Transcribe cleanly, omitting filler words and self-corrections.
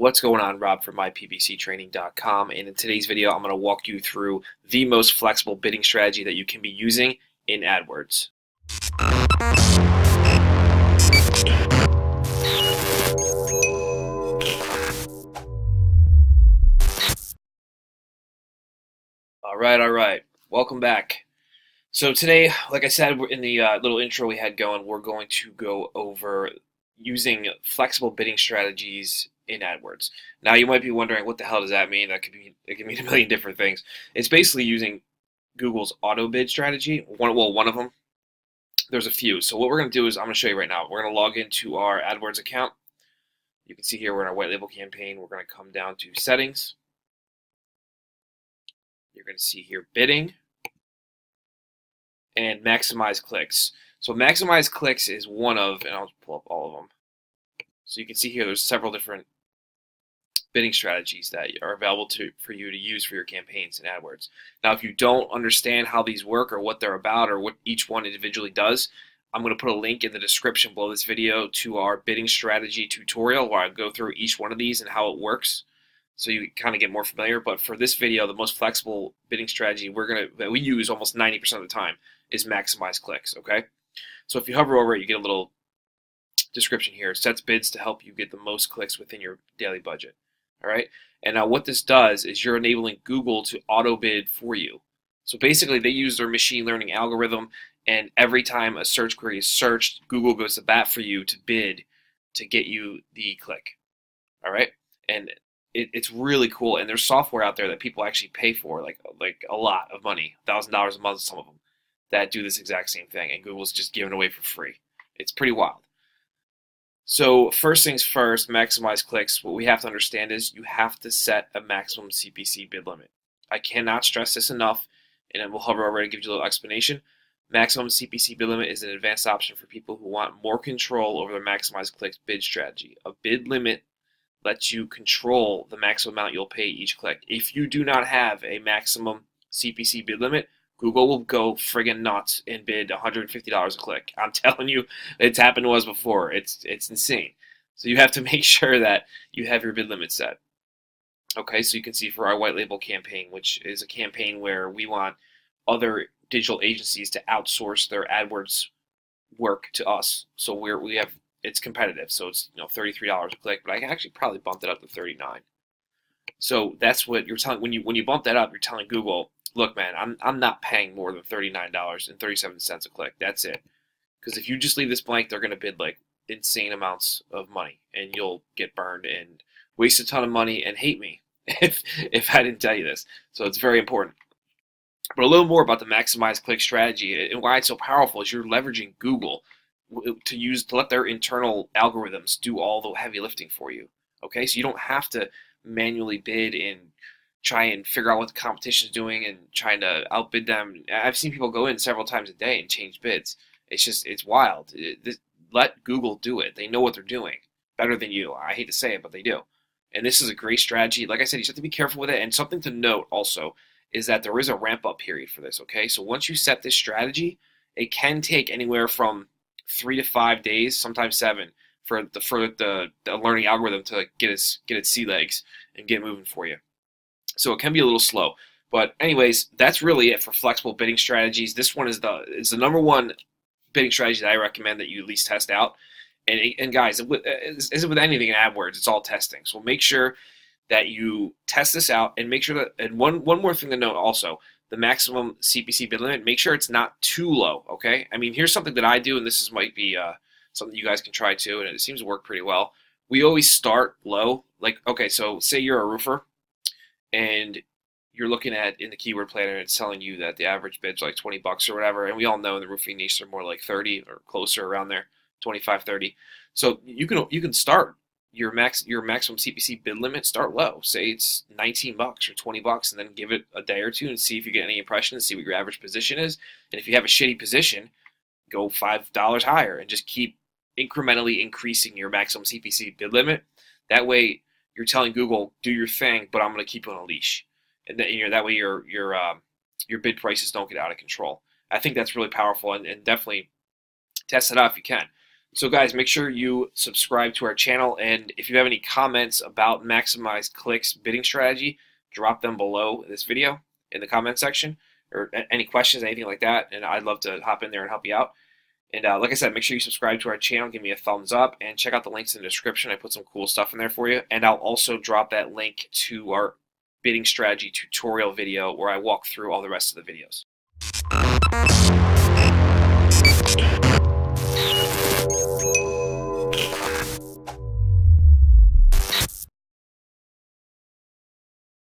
What's going on, Rob from myppctraining.com, and in today's video I'm going to walk you through the most flexible bidding strategy that you can be using in AdWords. Alright, welcome back. So today, like I said in the little intro we had going, we're going to go over using flexible bidding strategies in AdWords. Now you might be wondering, what the hell does that mean? It can mean a million different things. It's basically using Google's auto bid strategy. One of them. There's a few. So what we're going to do is I'm going to show you right now. We're going to log into our AdWords account. You can see here we're in our white label campaign. We're going to come down to settings. You're going to see here bidding and maximize clicks. So maximize clicks is one of, and I'll pull up all of them. So you can see here there's several different bidding strategies that are available for you to use for your campaigns in AdWords. Now, if you don't understand how these work or what they're about or what each one individually does, I'm going to put a link in the description below this video to our bidding strategy tutorial where I go through each one of these and how it works, so you kind of get more familiar. But for this video, the most flexible bidding strategy that we use almost 90% of the time is maximize clicks. Okay, so if you hover over it, you get a little description here. It sets bids to help you get the most clicks within your daily budget. All right, and now what this does is you're enabling Google to auto bid for you. So basically, they use their machine learning algorithm, and every time a search query is searched, Google goes to bat for you to bid to get you the click. All right, and it's really cool. And there's software out there that people actually pay for, like a lot of money, $1,000 a month, some of them, that do this exact same thing, and Google's just giving away for free. It's pretty wild. So first things first, maximize clicks. What we have to understand is you have to set a maximum CPC bid limit. I cannot stress this enough, and we'll hover over it and give you a little explanation. Maximum CPC bid limit is an advanced option for people who want more control over their maximize clicks bid strategy. A bid limit lets you control the maximum amount you'll pay each click. If you do not have a maximum CPC bid limit, Google will go friggin' nuts and bid $150 a click. I'm telling you, it's happened to us before. It's insane. So you have to make sure that you have your bid limit set. Okay, so you can see for our white label campaign, which is a campaign where we want other digital agencies to outsource their AdWords work to us. So it's competitive. So it's $33 a click, but I can actually probably bump that up to $39. So that's what you're telling when you bump that up, you're telling Google, look, man, I'm not paying more than $39.37 a click. That's it. Because if you just leave this blank, they're going to bid like insane amounts of money, and you'll get burned and waste a ton of money and hate me if I didn't tell you this. So it's very important. But a little more about the maximize click strategy and why it's so powerful is you're leveraging Google to let their internal algorithms do all the heavy lifting for you. Okay, so you don't have to manually bid and try and figure out what the competition is doing and trying to outbid them. I've seen people go in several times a day and change bids. It's wild. Let Google do it. They know what they're doing better than you. I hate to say it, but they do. And this is a great strategy. Like I said, you just have to be careful with it. And something to note also is that there is a ramp-up period for this, okay? So once you set this strategy, it can take anywhere from 3 to 5 days, sometimes 7, for the learning algorithm to get its sea legs and get moving for you. So it can be a little slow. But anyways, that's really it for flexible bidding strategies. This one is the number one bidding strategy that I recommend that you at least test out. And guys, as with anything in AdWords, it's all testing. So make sure that you test this out and make sure that, and one more thing to note also, the maximum CPC bid limit, make sure it's not too low, okay? I mean, here's something that I do, and might be something you guys can try too, and it seems to work pretty well. We always start low. Like, okay, so say you're a roofer, and you're looking at in the keyword planner, it's telling you that the average bid's like $20 or whatever, and we all know in the roofing niche they're more like 30 or closer around there, 25, 30. So you can start your maximum CPC bid limit, start low. Say it's $19 or $20, and then give it a day or two and see if you get any impressions, see what your average position is. And if you have a shitty position, go $5 higher and just keep incrementally increasing your maximum CPC bid limit. That way, you're telling Google, do your thing, but I'm going to keep you on a leash, and then, that way your bid prices don't get out of control. I think that's really powerful, and definitely test it out if you can. So guys, make sure you subscribe to our channel, and if you have any comments about maximize clicks bidding strategy, drop them below this video in the comment section, or any questions, anything like that, and I'd love to hop in there and help you out. And like I said, make sure you subscribe to our channel, give me a thumbs up, and check out the links in the description. I put some cool stuff in there for you, and I'll also drop that link to our bidding strategy tutorial video where I walk through all the rest of the videos.